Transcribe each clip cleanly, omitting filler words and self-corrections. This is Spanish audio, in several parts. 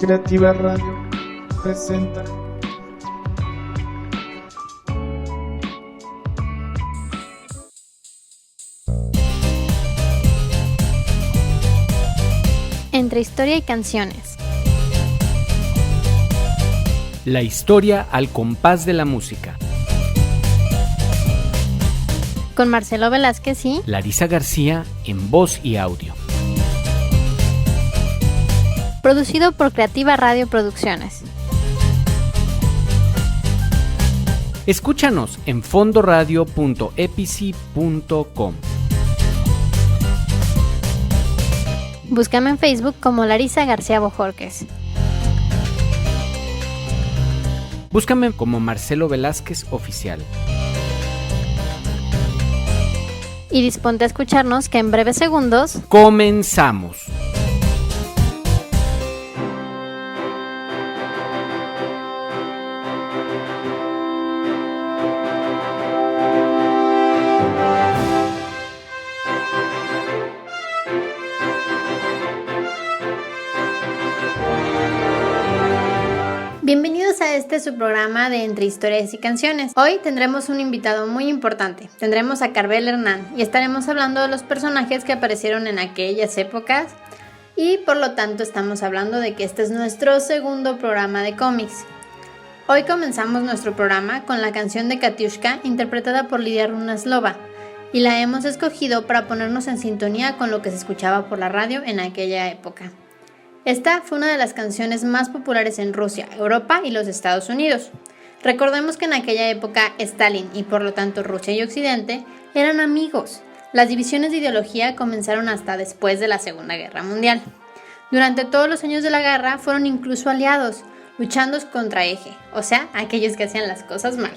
Creativa Radio presenta Entre historia y canciones. La historia al compás de la música. Con Marcelo Velázquez y Larisa García en voz y audio. Producido por Creativa Radio Producciones. Escúchanos en fondoradio.epici.com. Búscame en Facebook como Larisa García Bojorquez. Búscame como Marcelo Velázquez Oficial. Y disponte a escucharnos que en breves segundos ¡comenzamos! Bienvenidos a su programa de Entre Historias y Canciones. Hoy tendremos un invitado muy importante. Tendremos a Carvel Hernán y estaremos hablando de los personajes que aparecieron en aquellas épocas y por lo tanto estamos hablando de que este es nuestro segundo programa de cómics. Hoy comenzamos nuestro programa con la canción de Katiushka interpretada por Lidia Runaslova y la hemos escogido para ponernos en sintonía con lo que se escuchaba por la radio en aquella época. Esta fue una de las canciones más populares en Rusia, Europa y los Estados Unidos. Recordemos que en aquella época Stalin y por lo tanto Rusia y Occidente eran amigos. Las divisiones de ideología comenzaron hasta después de la Segunda Guerra Mundial. Durante todos los años de la guerra fueron incluso aliados, luchando contra Eje, o sea, aquellos que hacían las cosas mal.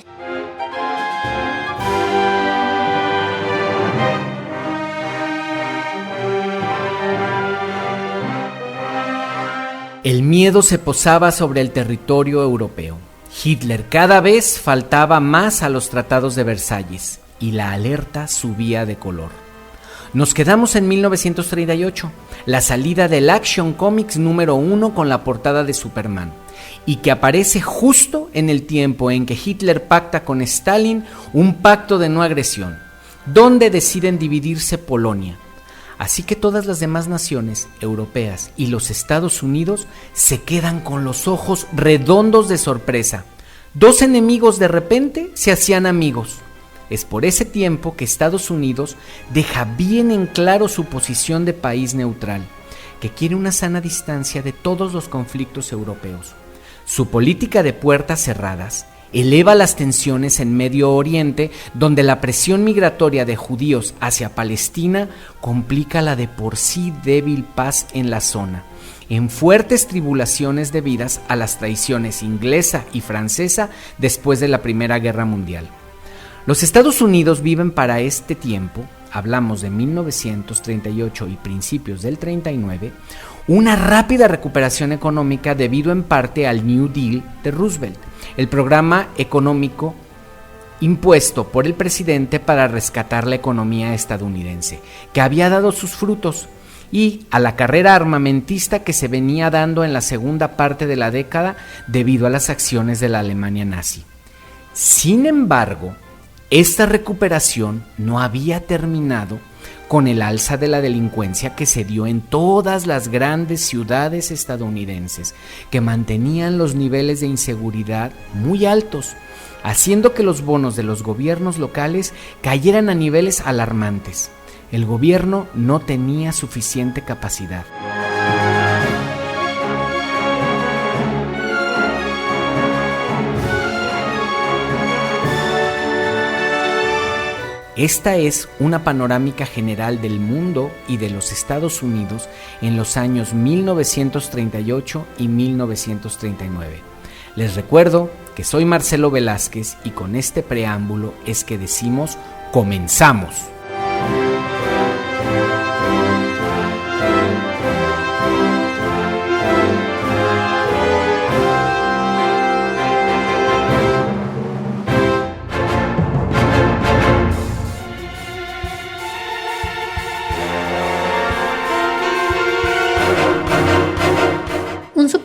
El miedo se posaba sobre el territorio europeo. Hitler cada vez faltaba más a los tratados de Versalles y la alerta subía de color. Nos quedamos en 1938, la salida del Action Comics número 1 con la portada de Superman, y que aparece justo en el tiempo en que Hitler pacta con Stalin un pacto de no agresión, donde deciden dividirse Polonia. Así que todas las demás naciones europeas y los Estados Unidos se quedan con los ojos redondos de sorpresa. Dos enemigos de repente se hacían amigos. Es por ese tiempo que Estados Unidos deja bien en claro su posición de país neutral, que quiere una sana distancia de todos los conflictos europeos. Su política de puertas cerradas eleva las tensiones en Medio Oriente, donde la presión migratoria de judíos hacia Palestina complica la de por sí débil paz en la zona, en fuertes tribulaciones debidas a las traiciones inglesa y francesa después de la Primera Guerra Mundial. Los Estados Unidos viven para este tiempo, hablamos de 1938 y principios del 39, una rápida recuperación económica debido en parte al New Deal de Roosevelt, el programa económico impuesto por el presidente para rescatar la economía estadounidense, que había dado sus frutos, y a la carrera armamentista que se venía dando en la segunda parte de la década debido a las acciones de la Alemania nazi. Sin embargo, esta recuperación no había terminado con el alza de la delincuencia que se dio en todas las grandes ciudades estadounidenses, que mantenían los niveles de inseguridad muy altos, haciendo que los bonos de los gobiernos locales cayeran a niveles alarmantes. El gobierno no tenía suficiente capacidad. Esta es una panorámica general del mundo y de los Estados Unidos en los años 1938 y 1939. Les recuerdo que soy Marcelo Velázquez y con este preámbulo es que decimos ¡comenzamos!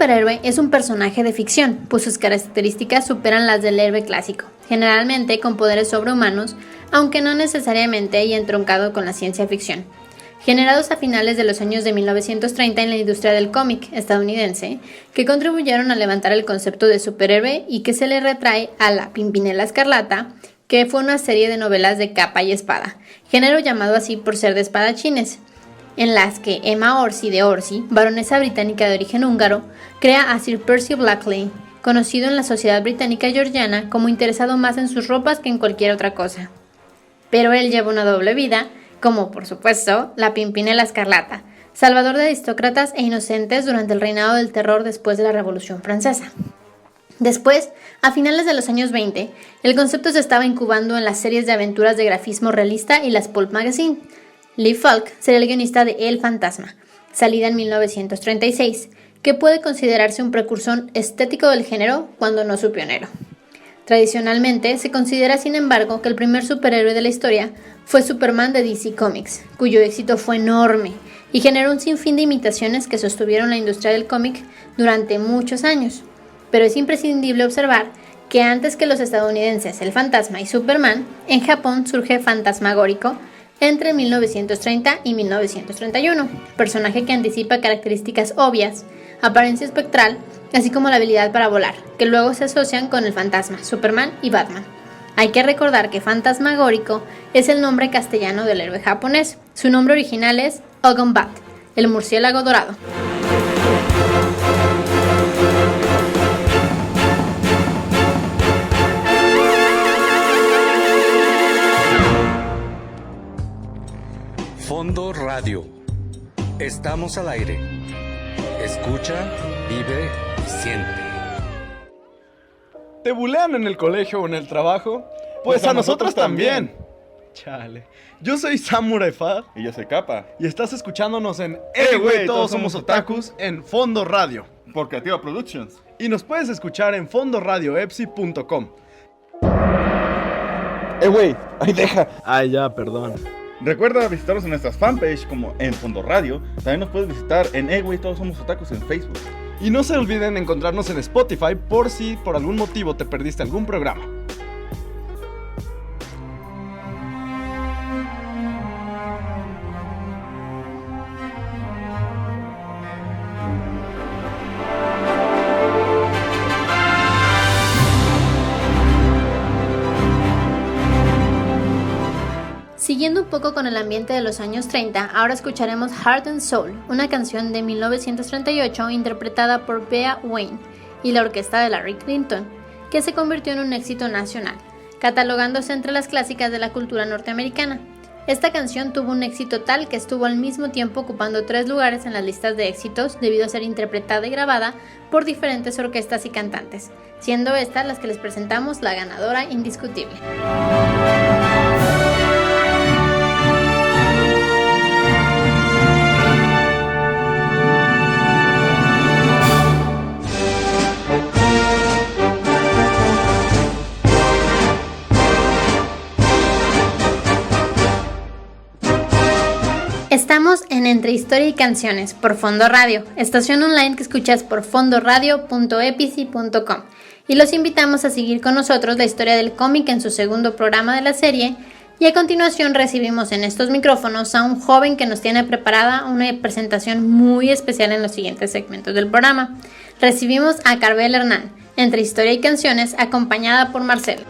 superhéroe es un personaje de ficción, pues sus características superan las del héroe clásico, generalmente con poderes sobrehumanos, aunque no necesariamente y entroncado con la ciencia ficción. Generados a finales de los años de 1930 en la industria del cómic estadounidense, que contribuyeron a levantar el concepto de superhéroe y que se le retrae a La Pimpinela Escarlata, que fue una serie de novelas de capa y espada, género llamado así por ser de espadachines, en las que Emma Orsi de Orsi, baronesa británica de origen húngaro, crea a Sir Percy Blakeney, conocido en la sociedad británica georgiana como interesado más en sus ropas que en cualquier otra cosa. Pero él lleva una doble vida, como por supuesto la Pimpinela Escarlata, salvador de aristócratas e inocentes durante el reinado del terror después de la Revolución Francesa. Después, a finales de los años 20, el concepto se estaba incubando en las series de aventuras de grafismo realista y las pulp magazine. Lee Falk sería el guionista de El Fantasma, salida en 1936, que puede considerarse un precursor estético del género, cuando no su pionero. Tradicionalmente, se considera sin embargo que el primer superhéroe de la historia fue Superman de DC Comics, cuyo éxito fue enorme y generó un sinfín de imitaciones que sostuvieron la industria del cómic durante muchos años. Pero es imprescindible observar que antes que los estadounidenses El Fantasma y Superman, en Japón surge Fantasmagórico entre 1930 y 1931, personaje que anticipa características obvias, apariencia espectral, así como la habilidad para volar, que luego se asocian con el fantasma, Superman y Batman. Hay que recordar que Fantasmagórico es el nombre castellano del héroe japonés. Su nombre original es Ogon Bat, el murciélago dorado. Fondo Radio. Estamos al aire. Escucha, vive y siente. ¿Te bulean en el colegio o en el trabajo? Pues a nosotros también. Chale. Yo soy Samurai Fa. Y yo soy Capa. Y estás escuchándonos en Güey, todos somos otakus en Fondo Radio. Por Creativa Productions. Y nos puedes escuchar en fondoradioepsi.com. Güey, ahí deja. Ay, ya, perdón. Recuerda visitarnos en nuestras fanpage como en Fondo Radio. También nos puedes visitar en Güey, todos somos otakus en Facebook. Y no se olviden encontrarnos en Spotify por si por algún motivo te perdiste algún programa. Siguiendo un poco con el ambiente de los años 30, ahora escucharemos Heart and Soul, una canción de 1938 interpretada por Bea Wayne y la orquesta de Larry Clinton, que se convirtió en un éxito nacional, catalogándose entre las clásicas de la cultura norteamericana. Esta canción tuvo un éxito tal que estuvo al mismo tiempo ocupando 3 lugares en las listas de éxitos debido a ser interpretada y grabada por diferentes orquestas y cantantes, siendo estas las que les presentamos la ganadora indiscutible. Estamos en Entre Historia y Canciones por Fondo Radio, estación online que escuchas por fondoradio.epici.com, y los invitamos a seguir con nosotros la historia del cómic en su segundo programa de la serie, y a continuación recibimos en estos micrófonos a un joven que nos tiene preparada una presentación muy especial en los siguientes segmentos del programa. Recibimos a Carbel Hernán, Entre Historia y Canciones, acompañada por Marcelo.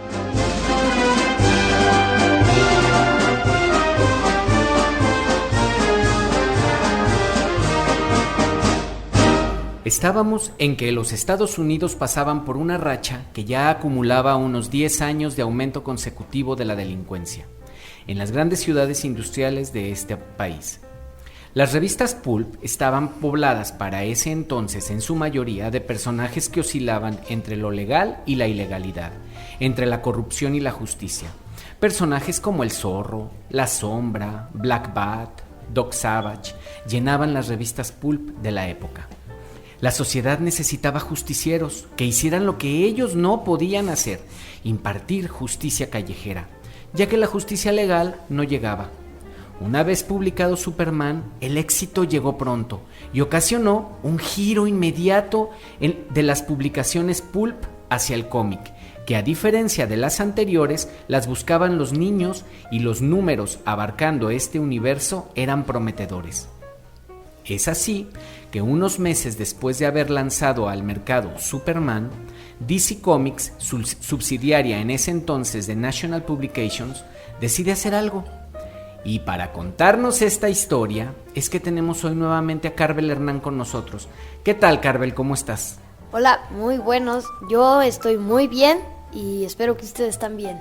Estábamos en que los Estados Unidos pasaban por una racha que ya acumulaba unos 10 años de aumento consecutivo de la delincuencia en las grandes ciudades industriales de este país. Las revistas pulp estaban pobladas para ese entonces en su mayoría de personajes que oscilaban entre lo legal y la ilegalidad, entre la corrupción y la justicia. Personajes como el Zorro, la Sombra, Black Bat, Doc Savage llenaban las revistas pulp de la época. La sociedad necesitaba justicieros que hicieran lo que ellos no podían hacer, impartir justicia callejera, ya que la justicia legal no llegaba. Una vez publicado Superman, el éxito llegó pronto y ocasionó un giro inmediato de las publicaciones pulp hacia el cómic, que a diferencia de las anteriores, las buscaban los niños y los números abarcando este universo eran prometedores. Es así que unos meses después de haber lanzado al mercado Superman, DC Comics, subsidiaria en ese entonces de National Publications, decide hacer algo. Y para contarnos esta historia es que tenemos hoy nuevamente a Carvel Hernán con nosotros. ¿Qué tal, Carvel? ¿Cómo estás? Hola, muy buenos. Yo estoy muy bien y espero que ustedes también.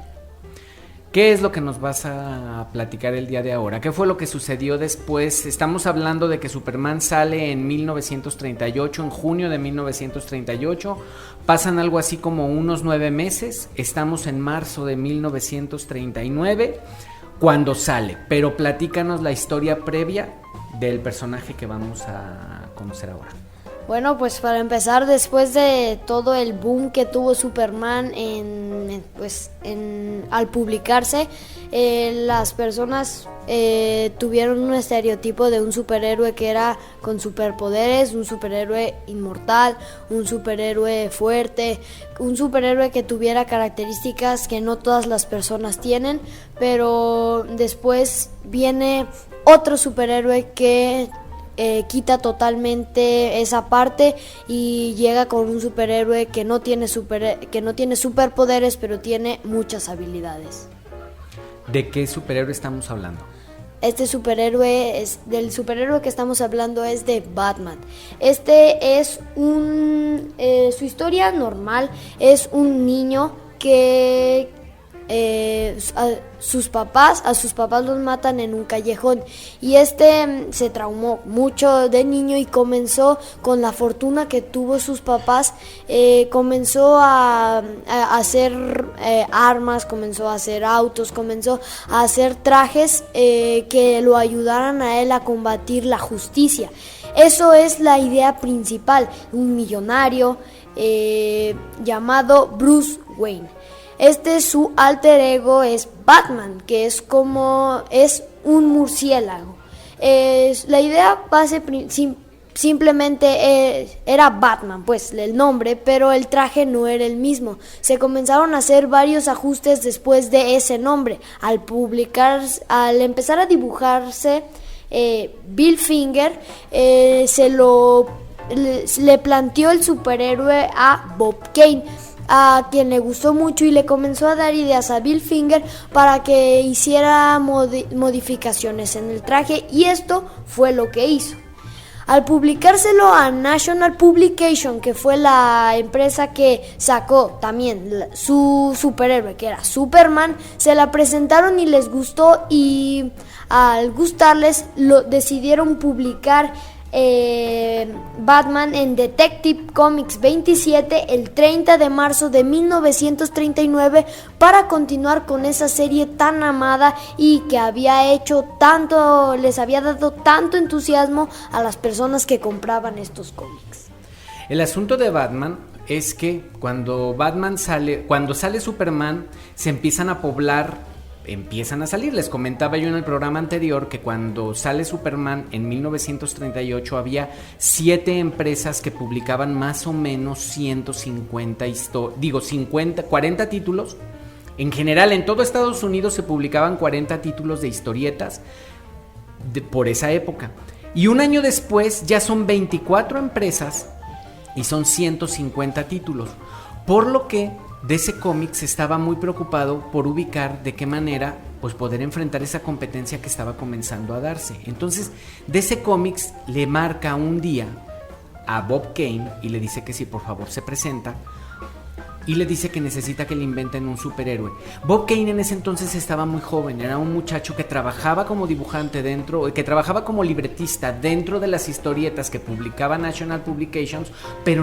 ¿Qué es lo que nos vas a platicar el día de ahora? ¿Qué fue lo que sucedió después? Estamos hablando de que Superman sale en 1938, en junio de 1938. Pasan algo así como unos 9 meses. Estamos en marzo de 1939 cuando sale. Pero platícanos la historia previa del personaje que vamos a conocer ahora. Bueno, pues para empezar, después de todo el boom que tuvo Superman al publicarse, las personas tuvieron un estereotipo de un superhéroe que era con superpoderes, un superhéroe inmortal, un superhéroe fuerte, un superhéroe que tuviera características que no todas las personas tienen, pero después viene otro superhéroe que quita totalmente esa parte y llega con un superhéroe que no tiene superpoderes, pero tiene muchas habilidades. ¿De qué superhéroe estamos hablando? Del superhéroe que estamos hablando es de Batman. Su historia normal es un niño que a sus papás los matan en un callejón y se traumó mucho de niño y comenzó con la fortuna que tuvo sus papás, comenzó a hacer armas, comenzó a hacer autos, comenzó a hacer trajes que lo ayudaran a él a combatir la justicia. Eso es la idea principal, un millonario llamado Bruce Wayne. Su alter ego es Batman, que es un murciélago. La idea base simplemente era Batman, pues el nombre, pero el traje no era el mismo. Se comenzaron a hacer varios ajustes después de ese nombre. Al empezar a dibujarse, Bill Finger le planteó el superhéroe a Bob Kane, a quien le gustó mucho y le comenzó a dar ideas a Bill Finger para que hiciera modificaciones en el traje, y esto fue lo que hizo. Al publicárselo a National Publication, que fue la empresa que sacó también su superhéroe, que era Superman, se la presentaron y les gustó, y al gustarles decidieron publicar Batman en Detective Comics 27 el 30 de marzo de 1939 para continuar con esa serie tan amada y que les había dado tanto entusiasmo a las personas que compraban estos cómics. El asunto de Batman es que cuando sale Superman, se empiezan a salir. Les comentaba yo en el programa anterior que cuando sale Superman en 1938 había 7 empresas que publicaban más o menos 40 títulos. En general, en todo Estados Unidos se publicaban 40 títulos de historietas por esa época. Y un año después ya son 24 empresas y son 150 títulos. Por lo que DC Comics estaba muy preocupado por ubicar de qué manera pues poder enfrentar esa competencia que estaba comenzando a darse. Entonces DC Comics le marca un día a Bob Kane y le dice que si por favor se presenta, y le dice que necesita que le inventen un superhéroe. Bob Kane en ese entonces estaba muy joven, era un muchacho que trabajaba como dibujante que trabajaba como libretista dentro de las historietas que publicaba National Publications, pero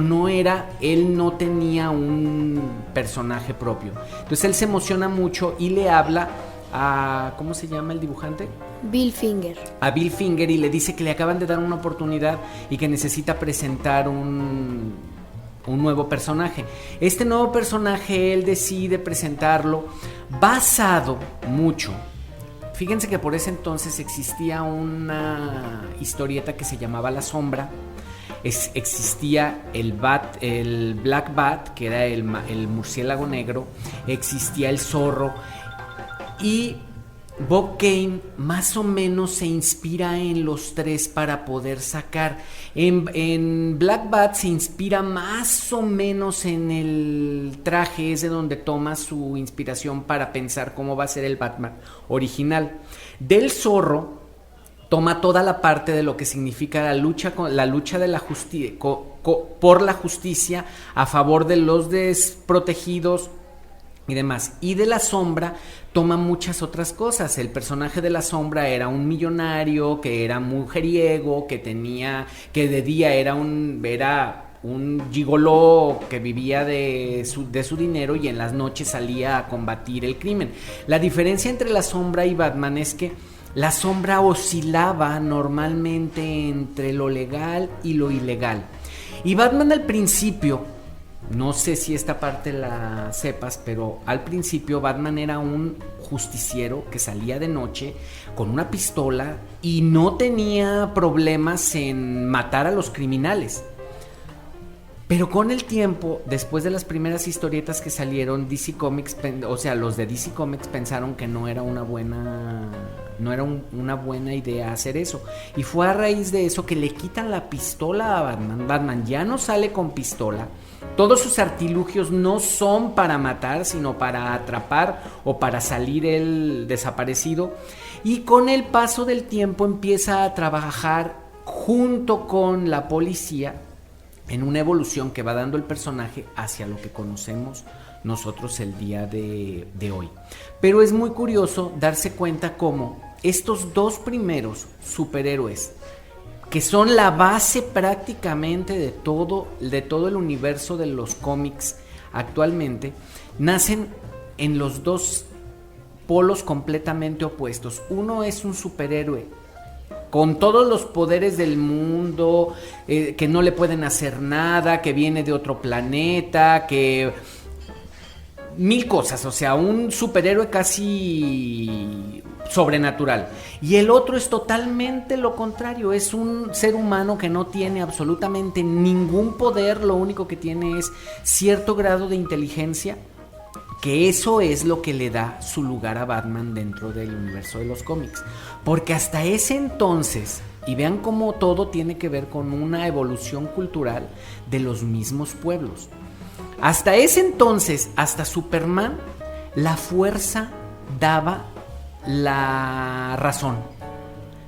él no tenía un personaje propio. Entonces él se emociona mucho y le habla a, ¿cómo se llama el dibujante? Bill Finger. A Bill Finger, y le dice que le acaban de dar una oportunidad y que necesita presentar un nuevo personaje. Este nuevo personaje él decide presentarlo basado mucho, Fíjense que por ese entonces existía una historieta que se llamaba La Sombra. Existía el Black Bat, que era el murciélago negro. Existía el zorro. Y Bob Kane más o menos se inspira en los tres para poder sacar. En Black Bat se inspira más o menos en el traje, es de donde toma su inspiración para pensar cómo va a ser el Batman original. Del zorro toma toda la parte de lo que significa la lucha de la por la justicia a favor de los desprotegidos y demás. Y de La Sombra toma muchas otras cosas. El personaje de La Sombra era un millonario que era mujeriego, que de día era un gigoló que vivía de su dinero, y en las noches salía a combatir el crimen. La diferencia entre La Sombra y Batman es que La Sombra oscilaba normalmente entre lo legal y lo ilegal. Y Batman al principio, no sé si esta parte la sepas, pero al principio Batman era un justiciero que salía de noche con una pistola y no tenía problemas en matar a los criminales. Pero con el tiempo, después de las primeras historietas que salieron, DC Comics, los de DC Comics pensaron que no era una buena idea hacer eso. Y fue a raíz de eso que le quitan la pistola a Batman. Batman ya no sale con pistola. Todos sus artilugios no son para matar, sino para atrapar o para salir el desaparecido. Y con el paso del tiempo empieza a trabajar junto con la policía en una evolución que va dando el personaje hacia lo que conocemos nosotros el día de hoy. Pero es muy curioso darse cuenta cómo estos dos primeros superhéroes, que son la base prácticamente de todo el universo de los cómics actualmente, nacen en los dos polos completamente opuestos. Uno es un superhéroe con todos los poderes del mundo, que no le pueden hacer nada, que viene de otro planeta, que mil cosas, o sea, un superhéroe casi sobrenatural. Y el otro es totalmente lo contrario, es un ser humano que no tiene absolutamente ningún poder, lo único que tiene es cierto grado de inteligencia, que eso es lo que le da su lugar a Batman dentro del universo de los cómics. Porque hasta ese entonces, y vean cómo todo tiene que ver con una evolución cultural de los mismos pueblos. Hasta ese entonces, hasta Superman, la fuerza daba la razón.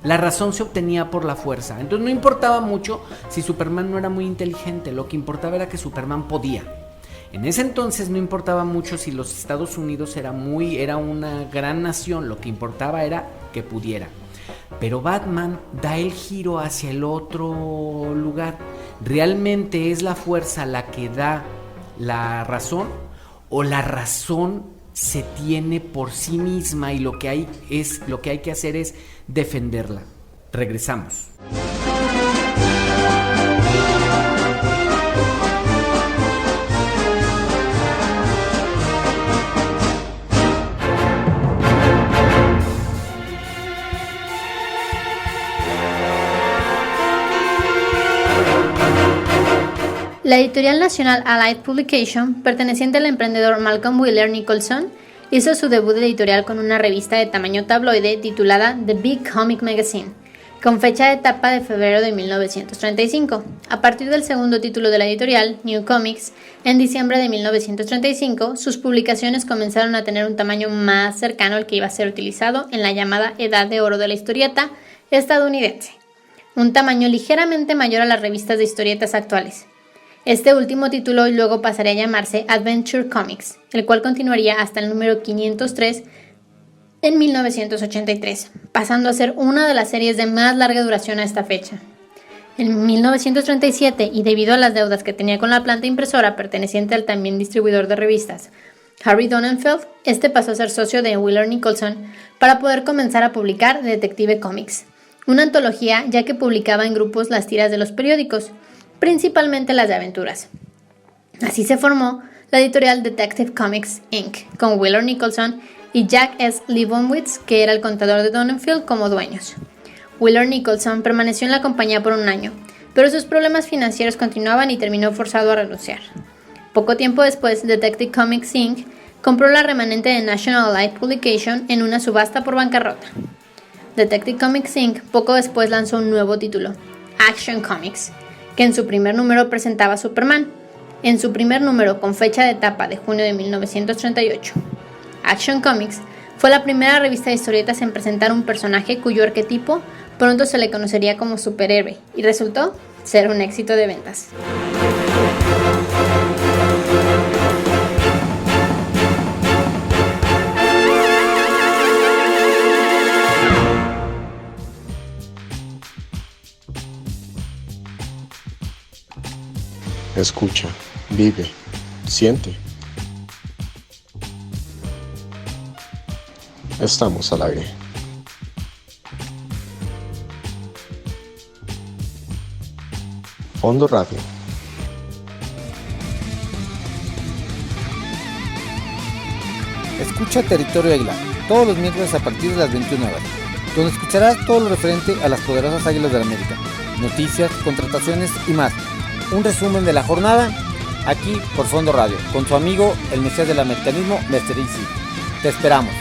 La razón se obtenía por la fuerza. Entonces no importaba mucho si Superman no era muy inteligente, lo que importaba era que Superman podía. En ese entonces no importaba mucho si los Estados Unidos era una gran nación, lo que importaba era que pudiera. Pero Batman da el giro hacia el otro lugar. ¿Realmente es la fuerza la que da la razón, o la razón se tiene por sí misma y lo que hay que hacer es defenderla? Regresamos. La editorial nacional Allied Publication, perteneciente al emprendedor Malcolm Wheeler Nicholson, hizo su debut editorial con una revista de tamaño tabloide titulada The Big Comic Magazine, con fecha de tapa de febrero de 1935. A partir del segundo título de la editorial, New Comics, en diciembre de 1935, sus publicaciones comenzaron a tener un tamaño más cercano al que iba a ser utilizado en la llamada Edad de Oro de la historieta estadounidense, un tamaño ligeramente mayor a las revistas de historietas actuales. Este último título luego pasaría a llamarse Adventure Comics, el cual continuaría hasta el número 503 en 1983, pasando a ser una de las series de más larga duración a esta fecha. En 1937, y debido a las deudas que tenía con la planta impresora perteneciente al también distribuidor de revistas, Harry Donenfeld, este pasó a ser socio de Wheeler Nicholson para poder comenzar a publicar Detective Comics, una antología ya que publicaba en grupos las tiras de los periódicos, principalmente las de aventuras. Así se formó la editorial Detective Comics Inc., con Wheeler Nicholson y Jack S. Leibowitz, que era el contador de Donenfield, como dueños. Wheeler Nicholson permaneció en la compañía por un año, pero sus problemas financieros continuaban y terminó forzado a renunciar. Poco tiempo después, Detective Comics Inc. compró la remanente de National Light Publication en una subasta por bancarrota. Detective Comics Inc. poco después lanzó un nuevo título, Action Comics, que en su primer número presentaba a Superman, en su primer número con fecha de tapa de junio de 1938. Action Comics fue la primera revista de historietas en presentar un personaje cuyo arquetipo pronto se le conocería como superhéroe, y resultó ser un éxito de ventas. Escucha, vive, siente. Estamos al aire. Fondo Radio. Escucha Territorio Águila todos los miércoles a partir de las 21 horas, donde escucharás todo lo referente a las poderosas Águilas de la América, noticias, contrataciones y más. Un resumen de la jornada aquí por Fondo Radio, con su amigo el Mesías del Americanismo, Mr. Easy. Te esperamos.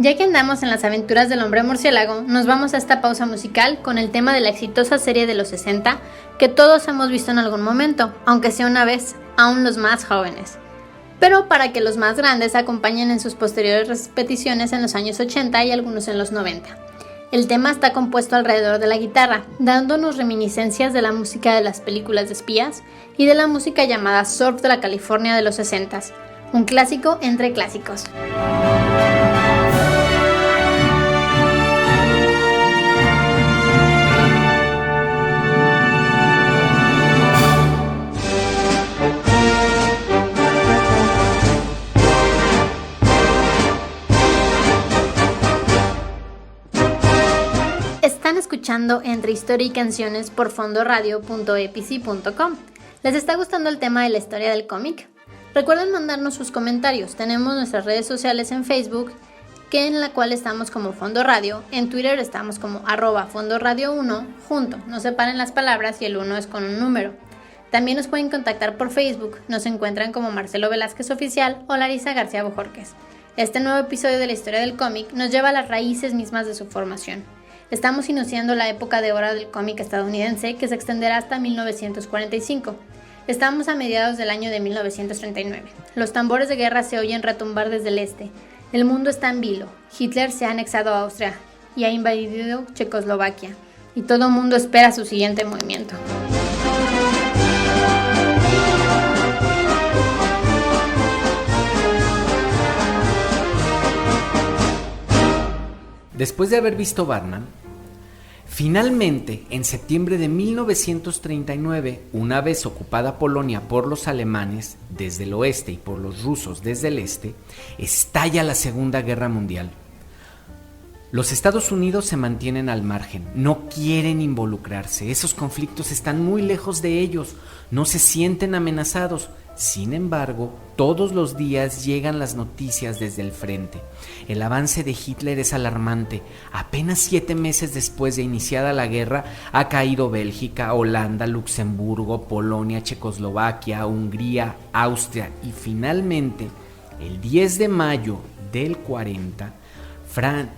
Ya que andamos en las aventuras del hombre murciélago, nos vamos a esta pausa musical con el tema de la exitosa serie de los 60 que todos hemos visto en algún momento, aunque sea una vez, aún los más jóvenes. Pero para que los más grandes acompañen en sus posteriores repeticiones en los años 80 y algunos en los 90. El tema está compuesto alrededor de la guitarra, dándonos reminiscencias de la música de las películas de espías y de la música llamada surf de la California de los 60, un clásico entre clásicos. Están escuchando Entre Historia y Canciones por fondoradio.epici.com. ¿Les está gustando el tema de la historia del cómic? Recuerden mandarnos sus comentarios. Tenemos nuestras redes sociales en Facebook, que en la cual estamos como Fondo Radio. En Twitter estamos como @fondoradio1, junto. No separen las palabras y el 1 es con un número. También nos pueden contactar por Facebook. Nos encuentran como Marcelo Velázquez Oficial o Larisa García Bojorquez. Este nuevo episodio de la historia del cómic nos lleva a las raíces mismas de su formación. Estamos iniciando la época de oro del cómic estadounidense, que se extenderá hasta 1945. Estamos a mediados del año de 1939. Los tambores de guerra se oyen retumbar desde el este. El mundo está en vilo. Hitler se ha anexado a Austria y ha invadido Checoslovaquia. Y todo el mundo espera su siguiente movimiento. Después de haber visto Batman, finalmente, en septiembre de 1939, una vez ocupada Polonia por los alemanes desde el oeste y por los rusos desde el este, estalla la Segunda Guerra Mundial. Los Estados Unidos se mantienen al margen, no quieren involucrarse, esos conflictos están muy lejos de ellos, no se sienten amenazados. Sin embargo, todos los días llegan las noticias desde el frente. El avance de Hitler es alarmante. Apenas 7 meses después de iniciada la guerra, ha caído Bélgica, Holanda, Luxemburgo, Polonia, Checoslovaquia, Hungría, Austria y finalmente, el 10 de mayo del 40,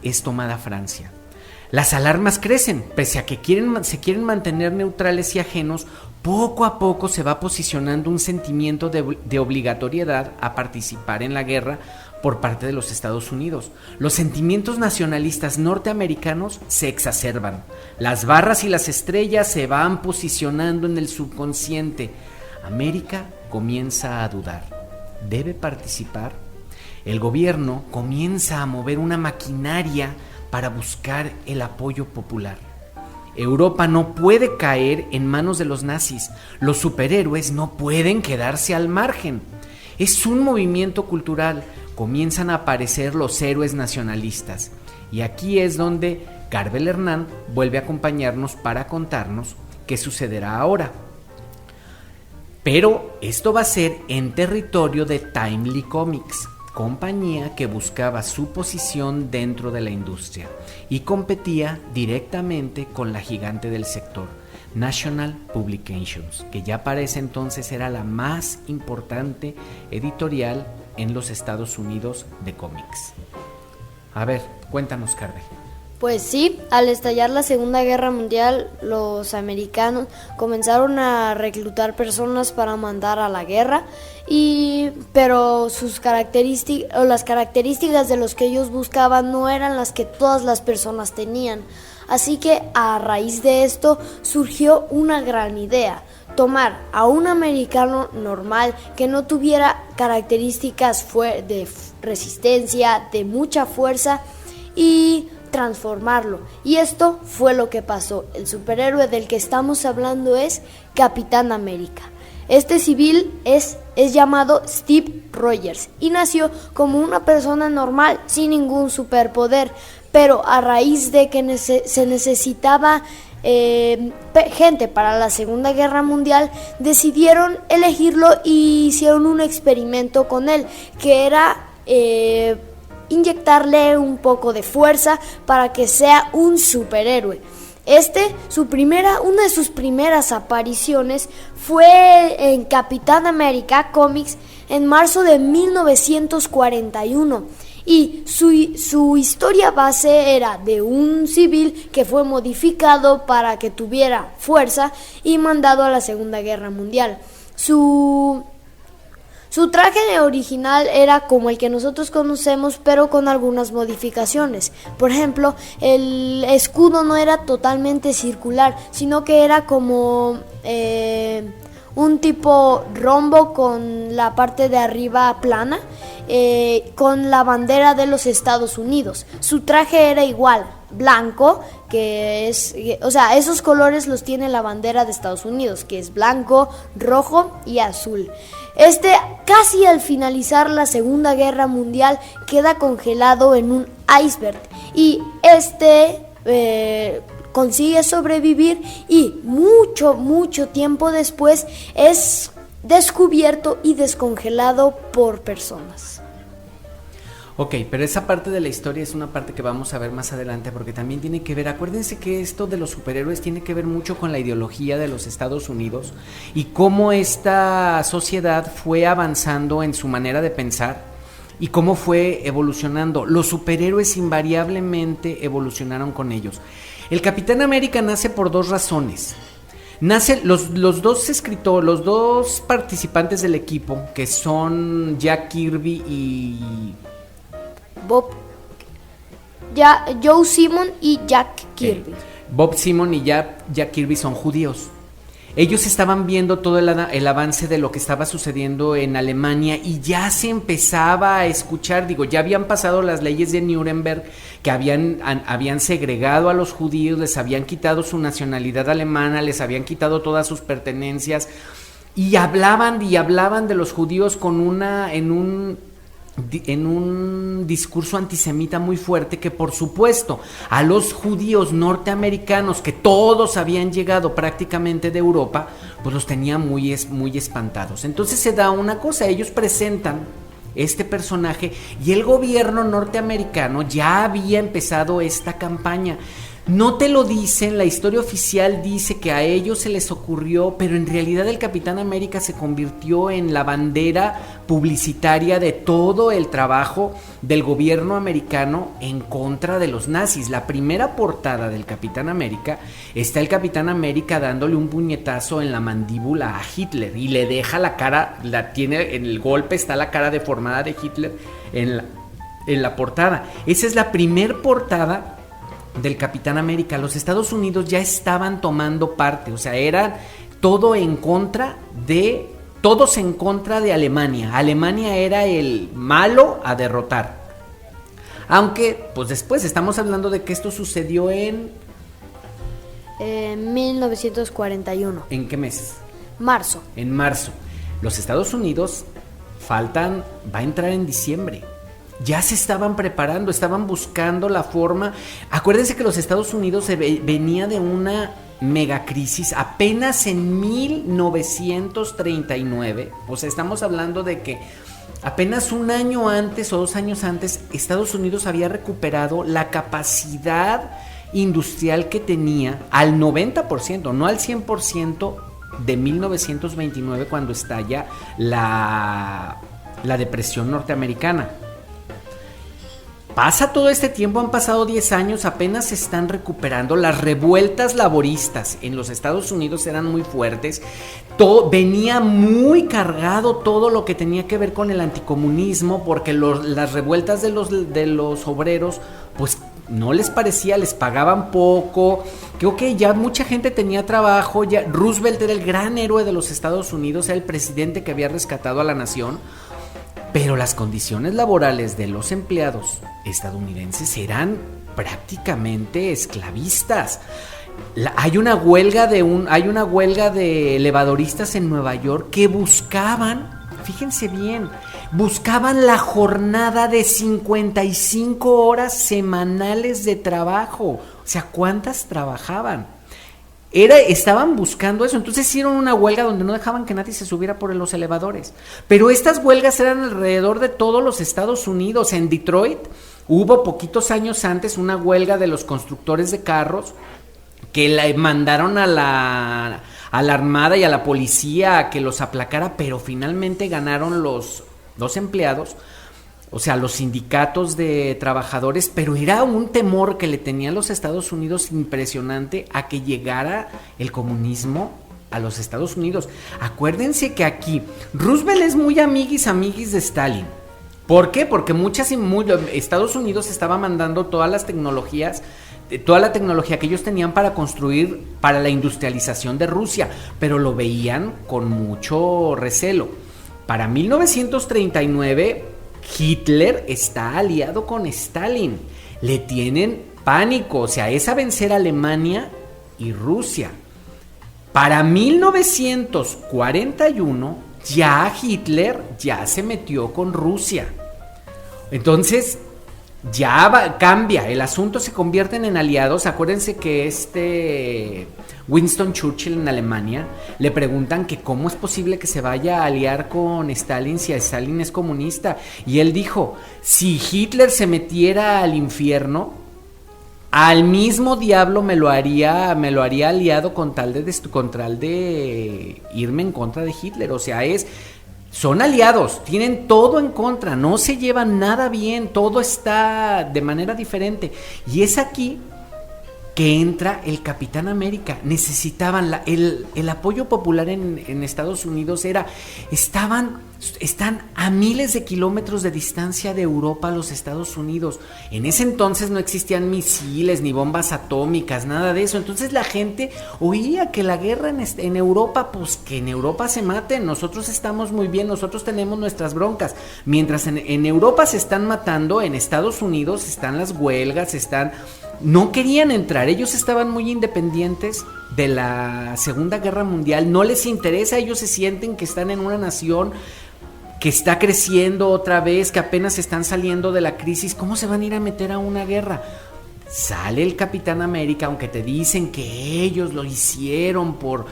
es tomada Francia. Las alarmas crecen, pese a que se quieren mantener neutrales y ajenos. Poco a poco se va posicionando un sentimiento de obligatoriedad a participar en la guerra por parte de los Estados Unidos. Los sentimientos nacionalistas norteamericanos se exacerban. Las barras y las estrellas se van posicionando en el subconsciente. América comienza a dudar. ¿Debe participar? El gobierno comienza a mover una maquinaria para buscar el apoyo popular. Europa no puede caer en manos de los nazis. Los superhéroes no pueden quedarse al margen. Es un movimiento cultural, comienzan a aparecer los héroes nacionalistas. Y aquí es donde Carvel Hernán vuelve a acompañarnos para contarnos qué sucederá ahora. Pero esto va a ser en territorio de Timely Comics, compañía que buscaba su posición dentro de la industria y competía directamente con la gigante del sector, National Publications, que ya para ese entonces era la más importante editorial en los Estados Unidos de cómics. A ver, cuéntanos, Carvel. Pues sí, al estallar la Segunda Guerra Mundial, los americanos comenzaron a reclutar personas para mandar a la guerra, pero las características de los que ellos buscaban no eran las que todas las personas tenían. Así que a raíz de esto surgió una gran idea: tomar a un americano normal que no tuviera características de resistencia, de mucha fuerza, y transformarlo. Y esto fue lo que pasó. El superhéroe del que estamos hablando es Capitán América. Este civil es llamado Steve Rogers y nació como una persona normal, sin ningún superpoder, pero a raíz de que se necesitaba gente para la Segunda Guerra Mundial, decidieron elegirlo y hicieron un experimento con él, que era inyectarle un poco de fuerza para que sea un superhéroe. Una de sus primeras apariciones fue en Capitán América Comics en marzo de 1941. Y su historia base era de un civil que fue modificado para que tuviera fuerza y mandado a la Segunda Guerra Mundial. Su traje original era como el que nosotros conocemos, pero con algunas modificaciones. Por ejemplo, el escudo no era totalmente circular, sino que era como un tipo rombo con la parte de arriba plana, con la bandera de los Estados Unidos. Su traje era igual, blanco, esos colores los tiene la bandera de Estados Unidos, que es blanco, rojo y azul. Casi al finalizar la Segunda Guerra Mundial, queda congelado en un iceberg y consigue sobrevivir, y mucho tiempo después es descubierto y descongelado por personas. Ok, pero esa parte de la historia es una parte que vamos a ver más adelante, porque también tiene que ver, acuérdense que esto de los superhéroes tiene que ver mucho con la ideología de los Estados Unidos y cómo esta sociedad fue avanzando en su manera de pensar y cómo fue evolucionando. Los superhéroes invariablemente evolucionaron con ellos. El Capitán América nace por dos razones. Los dos participantes del equipo, que son Jack Kirby y Joe Simon y Jack Kirby. Bob Simon y Jack Kirby son judíos. Ellos estaban viendo todo el avance de lo que estaba sucediendo en Alemania y ya se empezaba a escuchar, ya habían pasado las leyes de Nuremberg que habían segregado a los judíos, les habían quitado su nacionalidad alemana, les habían quitado todas sus pertenencias y hablaban de los judíos en un discurso antisemita muy fuerte, que por supuesto a los judíos norteamericanos, que todos habían llegado prácticamente de Europa, pues los tenía muy espantados. Entonces se da una cosa, ellos presentan este personaje y el gobierno norteamericano ya había empezado esta campaña. No te lo dicen, la historia oficial dice que a ellos se les ocurrió, pero en realidad el Capitán América se convirtió en la bandera publicitaria de todo el trabajo del gobierno americano en contra de los nazis. La primera portada del Capitán América está el Capitán América dándole un puñetazo en la mandíbula a Hitler y le deja la cara, en el golpe está la cara deformada de Hitler en la portada. Esa es la primer portada del Capitán América. Los Estados Unidos ya estaban tomando parte, o sea, era todos en contra de Alemania. Alemania era el malo a derrotar. Aunque, pues después estamos hablando de que esto sucedió en 1941. ¿En qué mes? Marzo. En marzo. Los Estados Unidos va a entrar en diciembre. Ya se estaban preparando, estaban buscando la forma. Acuérdense que los Estados Unidos venía de una megacrisis apenas en 1939. O sea, estamos hablando de que apenas un año antes o 2 años antes, Estados Unidos había recuperado la capacidad industrial que tenía al 90%, no al 100% de 1929 cuando estalla la depresión norteamericana. Pasa todo este tiempo, han pasado 10 años, apenas se están recuperando. Las revueltas laboristas en los Estados Unidos eran muy fuertes. Venía muy cargado todo lo que tenía que ver con el anticomunismo, porque las revueltas de los obreros, pues no les parecía, les pagaban poco. Creo que ya mucha gente tenía trabajo. Ya Roosevelt era el gran héroe de los Estados Unidos, era el presidente que había rescatado a la nación. Pero las condiciones laborales de los empleados estadounidenses eran prácticamente esclavistas. Hay una huelga de elevadoristas en Nueva York que buscaban, fíjense bien, buscaban la jornada de 55 horas semanales de trabajo. O sea, ¿cuántas trabajaban? Estaban buscando eso, entonces hicieron una huelga donde no dejaban que nadie se subiera por los elevadores. Pero estas huelgas eran alrededor de todos los Estados Unidos. En Detroit hubo poquitos años antes una huelga de los constructores de carros que la mandaron a la armada y a la policía a que los aplacara, pero finalmente ganaron los empleados. O sea, los sindicatos de trabajadores, pero era un temor que le tenían los Estados Unidos impresionante a que llegara el comunismo a los Estados Unidos. Acuérdense que aquí Roosevelt es muy amiguis de Stalin. ¿Por qué? Porque Estados Unidos estaba mandando toda la tecnología que ellos tenían para construir, para la industrialización de Rusia, pero lo veían con mucho recelo. Para 1939... Hitler está aliado con Stalin, le tienen pánico, o sea, es a vencer a Alemania y Rusia. Para 1941 ya Hitler ya se metió con Rusia. Entonces ya cambia, el asunto, se convierten en aliados. Acuérdense que Winston Churchill en Alemania le preguntan que cómo es posible que se vaya a aliar con Stalin si Stalin es comunista, y él dijo: si Hitler se metiera al infierno, al mismo diablo me lo haría aliado con tal de irme en contra de Hitler. O sea, son aliados, tienen todo en contra, no se llevan nada bien, todo está de manera diferente. Y es aquí que entra el Capitán América. Necesitaban el apoyo popular en Estados Unidos. Están a miles de kilómetros de distancia de Europa a los Estados Unidos. En ese entonces no existían misiles ni bombas atómicas, nada de eso. Entonces la gente oía que la guerra en Europa, pues que en Europa se maten, nosotros estamos muy bien, nosotros tenemos nuestras broncas. Mientras en Europa se están matando, en Estados Unidos están las huelgas, no querían entrar, ellos estaban muy independientes de la Segunda Guerra Mundial, no les interesa, ellos se sienten que están en una nación que está creciendo otra vez, que apenas están saliendo de la crisis. ¿Cómo se van a ir a meter a una guerra? Sale el Capitán América, aunque te dicen que ellos lo hicieron por...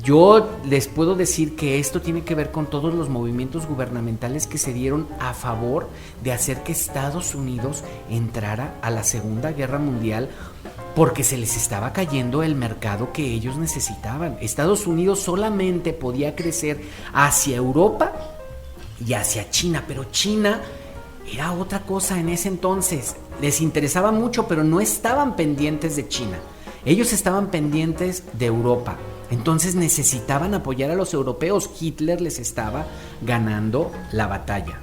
Yo les puedo decir que esto tiene que ver con todos los movimientos gubernamentales que se dieron a favor de hacer que Estados Unidos entrara a la Segunda Guerra Mundial, porque se les estaba cayendo el mercado que ellos necesitaban. Estados Unidos solamente podía crecer hacia Europa y hacia China, pero China era otra cosa en ese entonces. Les interesaba mucho, pero no estaban pendientes de China. Ellos estaban pendientes de Europa. Entonces necesitaban apoyar a los europeos. Hitler les estaba ganando la batalla.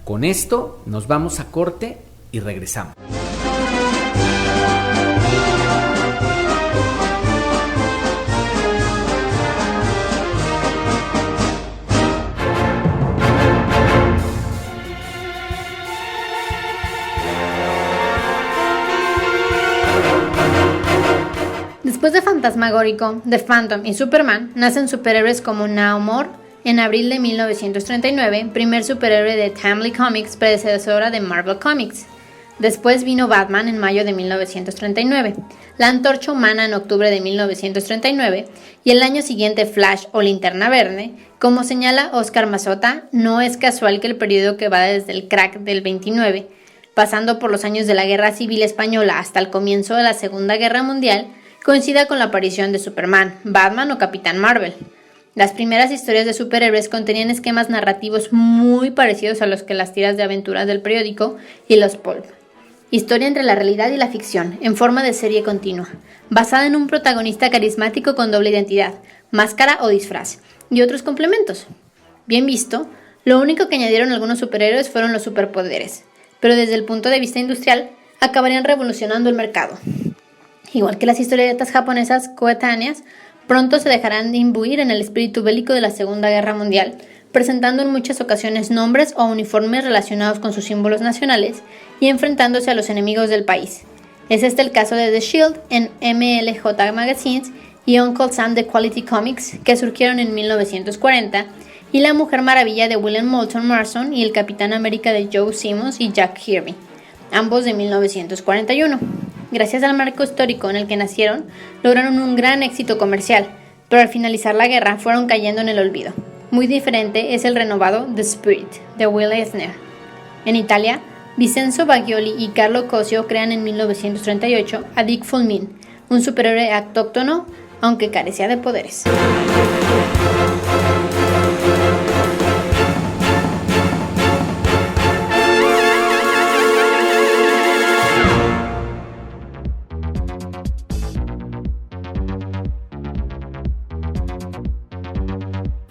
Con esto nos vamos a corte y regresamos. Después de Fantasmagórico, The Phantom y Superman, nacen superhéroes como Namor, en abril de 1939, primer superhéroe de Timely Comics, predecesora de Marvel Comics. Después vino Batman en mayo de 1939, la Antorcha Humana en octubre de 1939 y el año siguiente Flash o Linterna Verde. Como señala Oscar Mazzotta, no es casual que el periodo que va desde el crack del 29, pasando por los años de la Guerra Civil Española hasta el comienzo de la Segunda Guerra Mundial, coincida con la aparición de Superman, Batman o Capitán Marvel. Las primeras historias de superhéroes contenían esquemas narrativos muy parecidos a los que las tiras de aventuras del periódico y los pulp. Historia entre la realidad y la ficción, en forma de serie continua, basada en un protagonista carismático con doble identidad, máscara o disfraz, y otros complementos. Bien visto, lo único que añadieron algunos superhéroes fueron los superpoderes, pero desde el punto de vista industrial, acabarían revolucionando el mercado. Igual que las historietas japonesas coetáneas, pronto se dejarán de imbuir en el espíritu bélico de la Segunda Guerra Mundial, presentando en muchas ocasiones nombres o uniformes relacionados con sus símbolos nacionales y enfrentándose a los enemigos del país. Es este el caso de The Shield en MLJ Magazines y Uncle Sam de Quality Comics, que surgieron en 1940, y La Mujer Maravilla de William Moulton Marston y El Capitán América de Joe Simmons y Jack Kirby, ambos de 1941. Gracias al marco histórico en el que nacieron, lograron un gran éxito comercial, pero al finalizar la guerra fueron cayendo en el olvido. Muy diferente es el renovado The Spirit, de Will Eisner. En Italia, Vincenzo Baglioli y Carlo Cosio crean en 1938 a Dick Fulmin, un superhéroe autóctono, aunque carecía de poderes.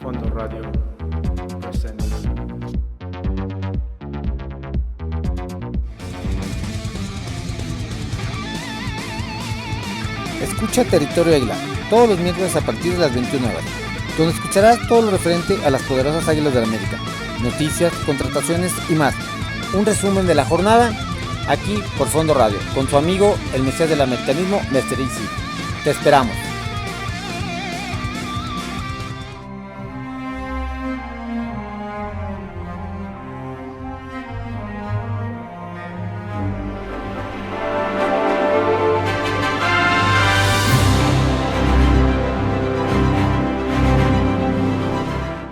Fondo Radio presenta. Escucha Territorio Águila todos los miércoles a partir de las 21 horas, donde escucharás todo lo referente a las poderosas Águilas de la América, noticias, contrataciones y más. Un resumen de la jornada aquí por Fondo Radio, con su amigo el Mesías del Americanismo, Mr. Easy. Te esperamos.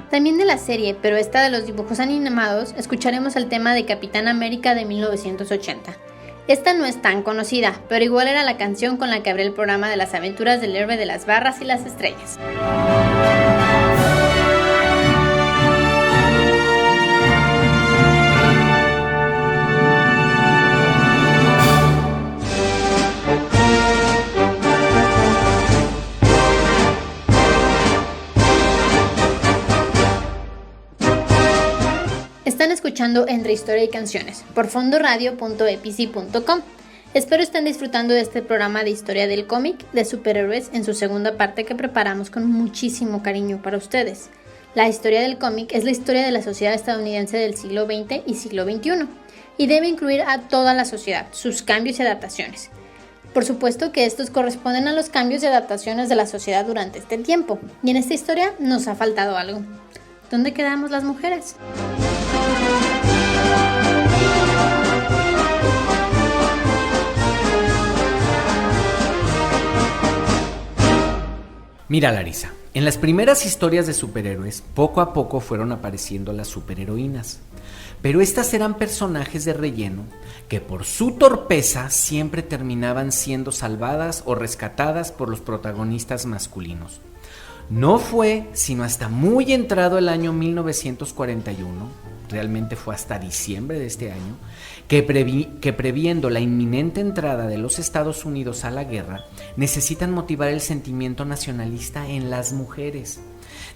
También de la serie, pero esta de los dibujos animados, escucharemos el tema de Capitán América de 1980. Esta no es tan conocida, pero igual era la canción con la que abrió el programa de las aventuras del héroe de las barras y las estrellas. Están escuchando Entre Historia y Canciones por fondoradio.epici.com. Espero estén disfrutando de este programa de historia del cómic de superhéroes en su segunda parte que preparamos con muchísimo cariño para ustedes. La historia del cómic es la historia de la sociedad estadounidense del siglo XX y siglo XXI y debe incluir a toda la sociedad, sus cambios y adaptaciones. Por supuesto que estos corresponden a los cambios y adaptaciones de la sociedad durante este tiempo, y en esta historia nos ha faltado algo. ¿Dónde quedamos las mujeres? Mira, Larisa, en las primeras historias de superhéroes, poco a poco fueron apareciendo las superheroínas. Pero estas eran personajes de relleno que por su torpeza siempre terminaban siendo salvadas o rescatadas por los protagonistas masculinos. No fue sino hasta muy entrado el año 1941, realmente fue hasta diciembre de este año, que previendo la inminente entrada de los Estados Unidos a la guerra, necesitan motivar el sentimiento nacionalista en las mujeres,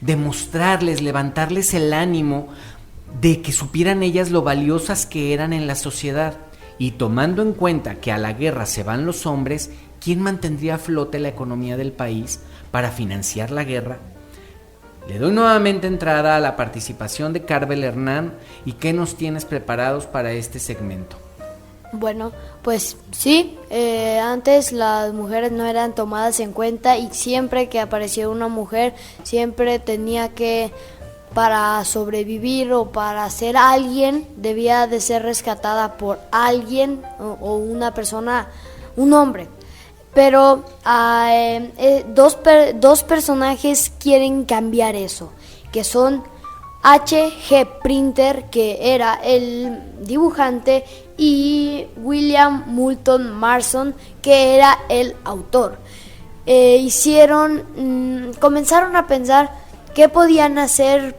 demostrarles, levantarles el ánimo de que supieran ellas lo valiosas que eran en la sociedad, y tomando en cuenta que a la guerra se van los hombres, ¿quién mantendría a flote la economía del país para financiar la guerra? Le doy nuevamente entrada a la participación de Carvel Hernán. ¿Y qué nos tienes preparados para este segmento? Bueno, pues sí, antes las mujeres no eran tomadas en cuenta y siempre que aparecía una mujer siempre tenía que para sobrevivir o para ser alguien debía de ser rescatada por alguien o una persona, un hombre. Pero dos personajes quieren cambiar eso, que son H.G. Printer, que era el dibujante, y William Moulton Marston, que era el autor. Comenzaron a pensar qué podían hacer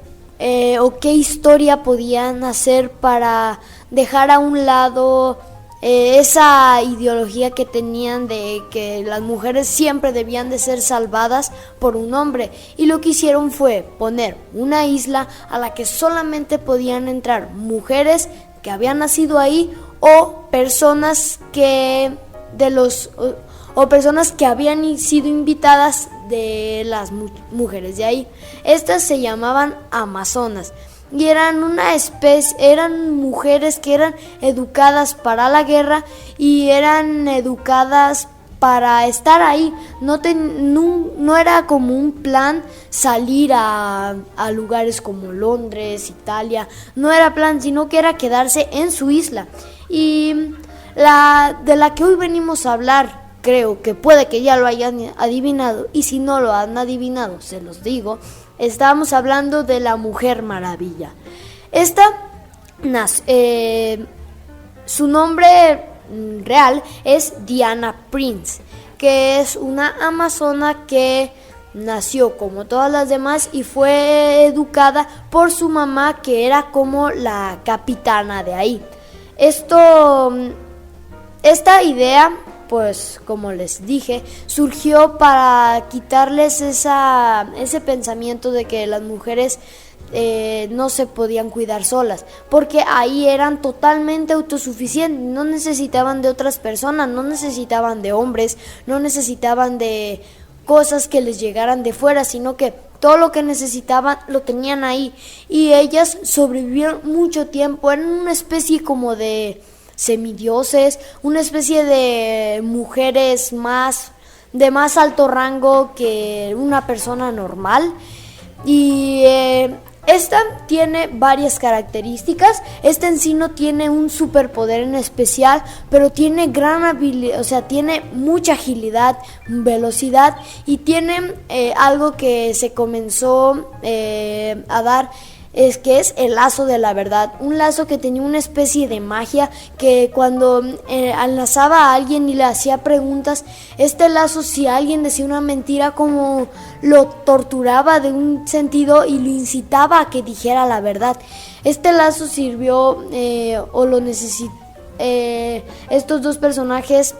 o qué historia podían hacer para dejar a un lado esa ideología que tenían de que las mujeres siempre debían de ser salvadas por un hombre, y lo que hicieron fue poner una isla a la que solamente podían entrar mujeres que habían nacido ahí o personas que habían sido invitadas de las mujeres de ahí. Estas se llamaban amazonas y eran eran mujeres que eran educadas para la guerra y eran educadas para estar ahí. No era como un plan salir a lugares como Londres, Italia. No era plan, sino que era quedarse en su isla. Y de la que hoy venimos a hablar, creo que puede que ya lo hayan adivinado, y si no lo han adivinado, se los digo, estábamos hablando de la Mujer Maravilla. Su nombre real es Diana Prince, que es una amazona que nació como todas las demás y fue educada por su mamá, que era como la capitana de ahí. Esta idea, pues como les dije, surgió para quitarles ese pensamiento de que las mujeres no se podían cuidar solas, porque ahí eran totalmente autosuficientes, no necesitaban de otras personas, no necesitaban de hombres, no necesitaban de cosas que les llegaran de fuera, sino que todo lo que necesitaban lo tenían ahí, y ellas sobrevivieron mucho tiempo. Eran una especie como de semidioses, una especie de mujeres de más alto rango que una persona normal. Y esta tiene varias características. Esta en sí no tiene un superpoder en especial, pero tiene gran habilidad, o sea, tiene mucha agilidad, velocidad, y tiene algo que se comenzó a dar, que es el lazo de la verdad, un lazo que tenía una especie de magia, que cuando enlazaba a alguien y le hacía preguntas, este lazo, si alguien decía una mentira, como lo torturaba de un sentido y lo incitaba a que dijera la verdad. Este lazo sirvió o lo necesitó. Estos dos personajes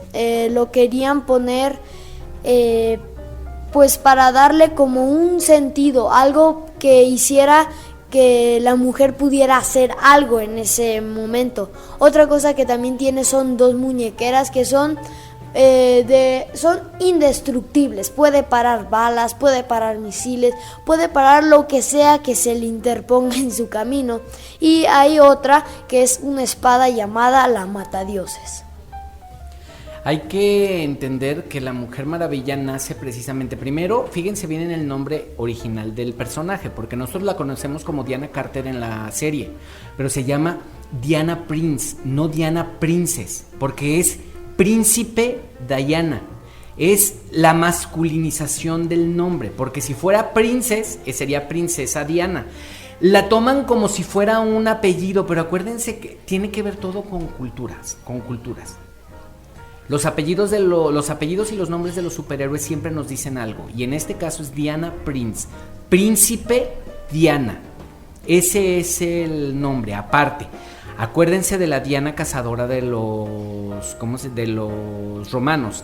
lo querían poner pues para darle como un sentido, algo que hiciera que la mujer pudiera hacer algo en ese momento. Otra cosa que también tiene son dos muñequeras que son indestructibles. Puede parar balas, puede parar misiles, puede parar lo que sea que se le interponga en su camino. Y hay otra que es una espada llamada la Matadioses. Hay que entender que la Mujer Maravilla nace precisamente, primero, fíjense bien en el nombre original del personaje, porque nosotros la conocemos como Diana Carter en la serie, pero se llama Diana Prince, no Diana Princess, porque es Príncipe Diana, es la masculinización del nombre, porque si fuera Princess, sería Princesa Diana. La toman como si fuera un apellido, pero acuérdense que tiene que ver todo con culturas. Los apellidos y los nombres de los superhéroes siempre nos dicen algo, y en este caso es Diana Prince, Príncipe Diana. Ese es el nombre. Aparte, acuérdense de la Diana cazadora de los romanos.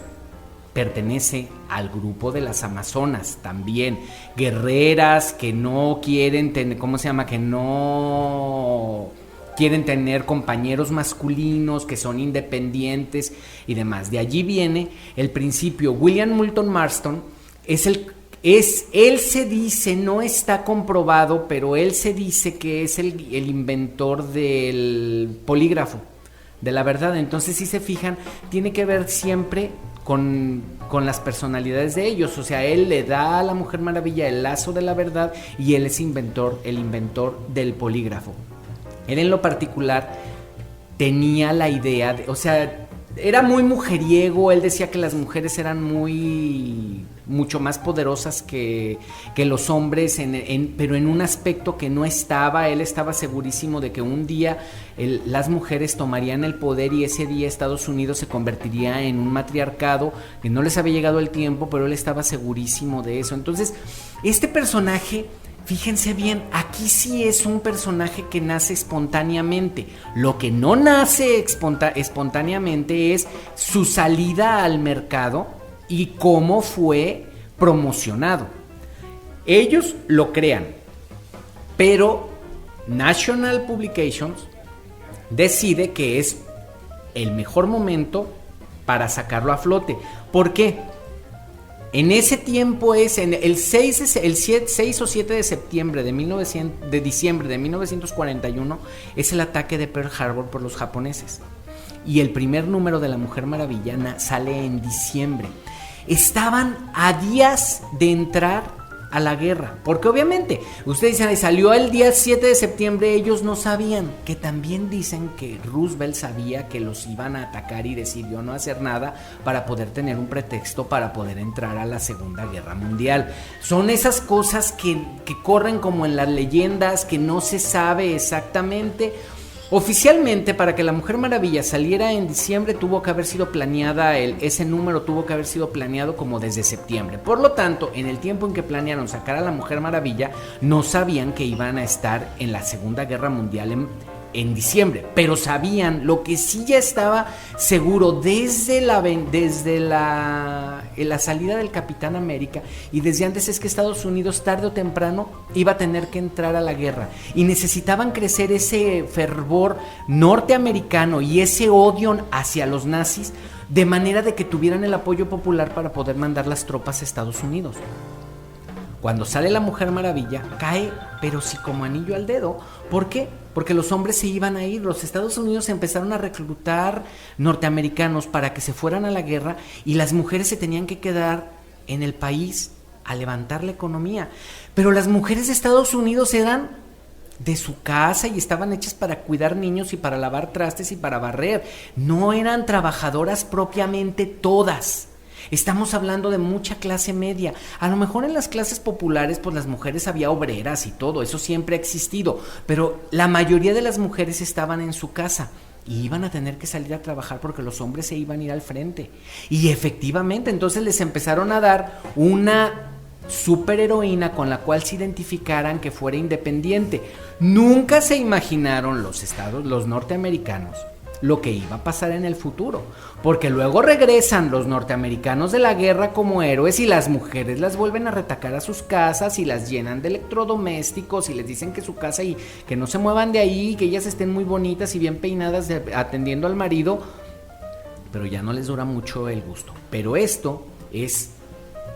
Pertenece al grupo de las amazonas también, guerreras que no quieren tener, que no quieren tener compañeros masculinos, que son independientes y demás. De allí viene el principio. William Moulton Marston él se dice, no está comprobado, pero él se dice que es el inventor del polígrafo, de la verdad. Entonces, si se fijan, tiene que ver siempre con las personalidades de ellos. O sea, él le da a la Mujer Maravilla el lazo de la verdad y él es el inventor del polígrafo. Él en lo particular tenía la idea de, o sea, era muy mujeriego. Él decía que las mujeres eran mucho más poderosas que los hombres, pero en un aspecto que no estaba. Él estaba segurísimo de que un día las mujeres tomarían el poder y ese día Estados Unidos se convertiría en un matriarcado, que no les había llegado el tiempo, pero él estaba segurísimo de eso. Entonces, este personaje, fíjense bien, aquí sí es un personaje que nace espontáneamente. Lo que no nace espontáneamente es su salida al mercado y cómo fue promocionado. Ellos lo crean, pero National Publications decide que es el mejor momento para sacarlo a flote. ¿Por qué? En ese tiempo es en el 6 o 7 de septiembre de diciembre de 1941 es el ataque de Pearl Harbor por los japoneses. Y el primer número de La Mujer Maravilla sale en diciembre. Estaban a días de entrar a la guerra, porque obviamente ustedes dicen, salió el día 7 de septiembre, ellos no sabían, que también dicen que Roosevelt sabía que los iban a atacar y decidió no hacer nada para poder tener un pretexto para poder entrar a la Segunda Guerra Mundial. Son esas cosas que corren como en las leyendas, que no se sabe exactamente. Oficialmente, para que La Mujer Maravilla saliera en diciembre, tuvo que haber sido planeada, ese número tuvo que haber sido planeado como desde septiembre. Por lo tanto, en el tiempo en que planearon sacar a La Mujer Maravilla, no sabían que iban a estar en la Segunda Guerra Mundial en diciembre, pero sabían, lo que sí ya estaba seguro desde la salida del Capitán América y desde antes, es que Estados Unidos tarde o temprano iba a tener que entrar a la guerra y necesitaban crecer ese fervor norteamericano y ese odio hacia los nazis, de manera de que tuvieran el apoyo popular para poder mandar las tropas a Estados Unidos. Cuando sale La Mujer Maravilla, cae, pero sí como anillo al dedo. ¿Por qué? Porque los hombres se iban a ir. Los Estados Unidos empezaron a reclutar norteamericanos para que se fueran a la guerra y las mujeres se tenían que quedar en el país a levantar la economía. Pero las mujeres de Estados Unidos eran de su casa y estaban hechas para cuidar niños y para lavar trastes y para barrer. No eran trabajadoras propiamente todas. Estamos hablando de mucha clase media. A lo mejor en las clases populares, pues las mujeres había obreras y todo, eso siempre ha existido, pero la mayoría de las mujeres estaban en su casa y iban a tener que salir a trabajar porque los hombres se iban a ir al frente. Y efectivamente, entonces les empezaron a dar una superheroína con la cual se identificaran, que fuera independiente. Nunca se imaginaron los norteamericanos lo que iba a pasar en el futuro, porque luego regresan los norteamericanos de la guerra como héroes y las mujeres las vuelven a retacar a sus casas y las llenan de electrodomésticos y les dicen que su casa y que no se muevan de ahí, que ellas estén muy bonitas y bien peinadas atendiendo al marido, pero ya no les dura mucho el gusto. Pero esto es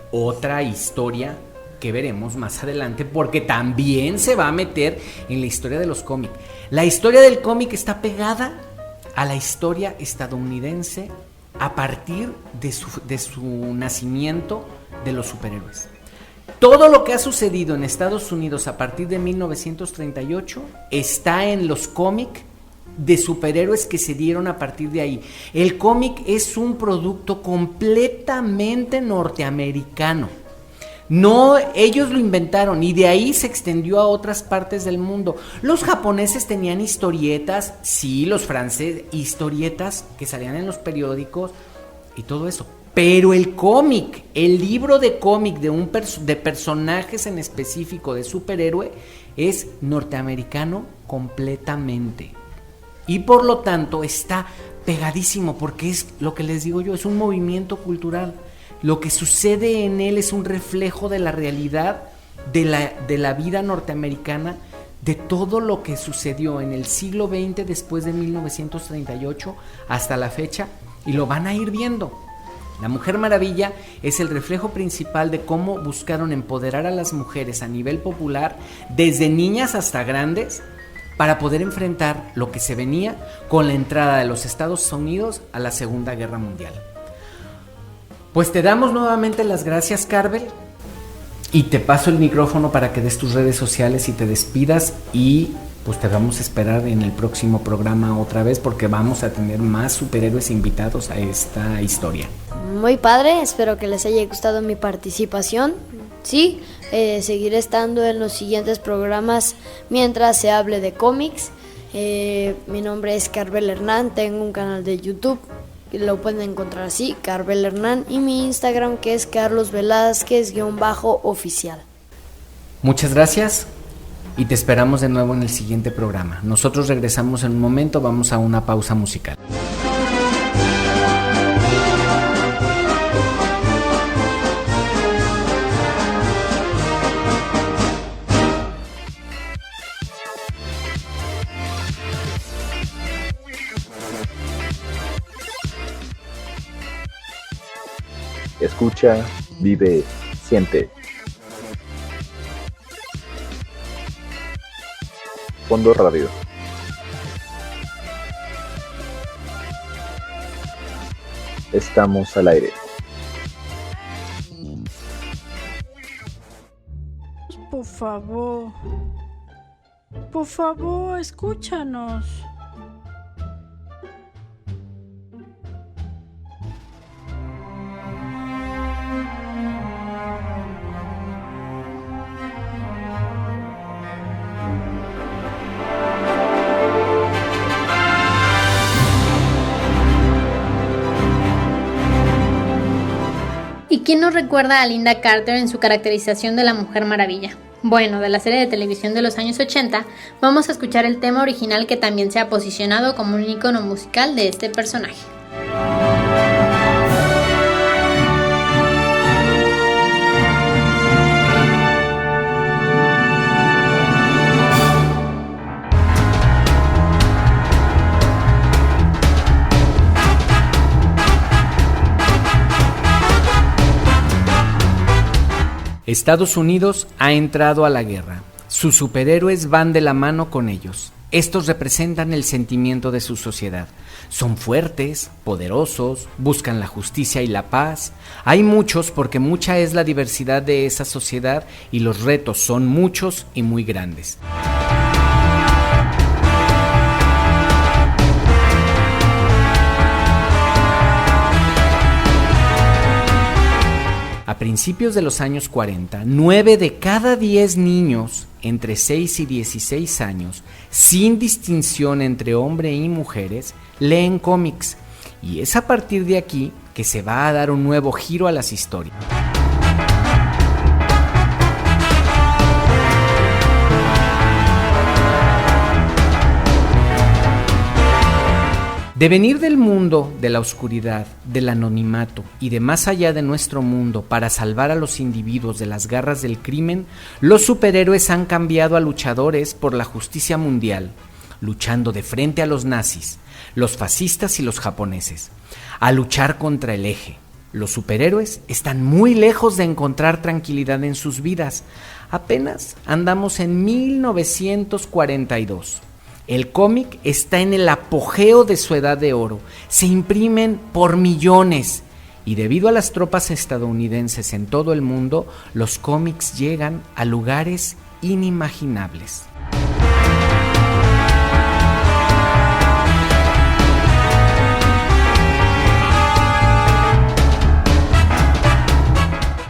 otra historia que veremos más adelante, porque también se va a meter en la historia de los cómics. La historia del cómic está pegada a la historia estadounidense a partir de su nacimiento de los superhéroes. Todo lo que ha sucedido en Estados Unidos a partir de 1938 está en los cómics de superhéroes que se dieron a partir de ahí. El cómic es un producto completamente norteamericano. No, ellos lo inventaron y de ahí se extendió a otras partes del mundo. Los japoneses tenían historietas, sí, los franceses, historietas que salían en los periódicos y todo eso. Pero el cómic, el libro de cómic de personajes en específico de superhéroe es norteamericano completamente. Y por lo tanto está pegadísimo, porque es lo que les digo yo, es un movimiento cultural. Lo que sucede en él es un reflejo de la realidad de la vida norteamericana, de todo lo que sucedió en el siglo XX después de 1938 hasta la fecha, y lo van a ir viendo. La Mujer Maravilla es el reflejo principal de cómo buscaron empoderar a las mujeres a nivel popular, desde niñas hasta grandes, para poder enfrentar lo que se venía con la entrada de los Estados Unidos a la Segunda Guerra Mundial. Pues te damos nuevamente las gracias, Carvel, y te paso el micrófono para que des tus redes sociales y te despidas, y pues te vamos a esperar en el próximo programa otra vez porque vamos a tener más superhéroes invitados a esta historia. Muy padre, espero que les haya gustado mi participación. Sí, seguiré estando en los siguientes programas mientras se hable de cómics. Mi nombre es Carvel Hernán, tengo un canal de YouTube, lo pueden encontrar así, Carvel Hernán, y mi Instagram que es Carlos Velázquez_oficial. Muchas gracias y te esperamos de nuevo en el siguiente programa. Nosotros regresamos en un momento, vamos a una pausa musical. Escucha, vive, siente. Fondo Radio. Estamos al aire. Por favor, escúchanos. ¿Y quién nos recuerda a Linda Carter en su caracterización de la Mujer Maravilla? Bueno, de la serie de televisión de los años 80, vamos a escuchar el tema original que también se ha posicionado como un icono musical de este personaje. Estados Unidos ha entrado a la guerra. Sus superhéroes van de la mano con ellos. Estos representan el sentimiento de su sociedad. Son fuertes, poderosos, buscan la justicia y la paz. Hay muchos porque mucha es la diversidad de esa sociedad y los retos son muchos y muy grandes. A principios de los años 40, 9 de cada 10 niños entre 6 y 16 años, sin distinción entre hombres y mujeres, leen cómics. Y es a partir de aquí que se va a dar un nuevo giro a las historias. De venir del mundo de la oscuridad, del anonimato y de más allá de nuestro mundo para salvar a los individuos de las garras del crimen, los superhéroes han cambiado a luchadores por la justicia mundial, luchando de frente a los nazis, los fascistas y los japoneses, a luchar contra el eje. Los superhéroes están muy lejos de encontrar tranquilidad en sus vidas. Apenas andamos en 1942. El cómic está en el apogeo de su edad de oro. Se imprimen por millones. Y debido a las tropas estadounidenses en todo el mundo, los cómics llegan a lugares inimaginables.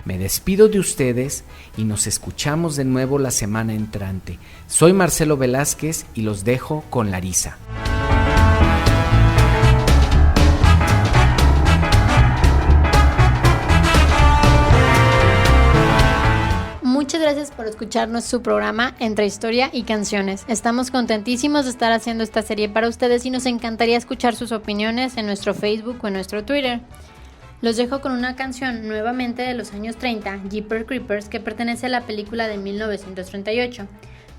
Me despido de ustedes y nos escuchamos de nuevo la semana entrante. Soy Marcelo Velázquez y los dejo con Larisa. Muchas gracias por escucharnos su programa Entre Historia y Canciones. Estamos contentísimos de estar haciendo esta serie para ustedes y nos encantaría escuchar sus opiniones en nuestro Facebook o en nuestro Twitter. Los dejo con una canción nuevamente de los años 30, Jeepers Creepers, que pertenece a la película de 1938,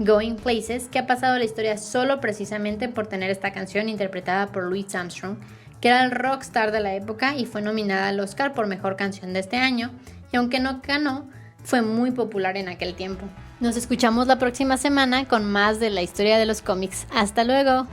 Going Places, que ha pasado a la historia solo precisamente por tener esta canción interpretada por Louis Armstrong, que era el rockstar de la época y fue nominada al Oscar por Mejor Canción de este año, y aunque no ganó, fue muy popular en aquel tiempo. Nos escuchamos la próxima semana con más de la historia de los cómics. ¡Hasta luego!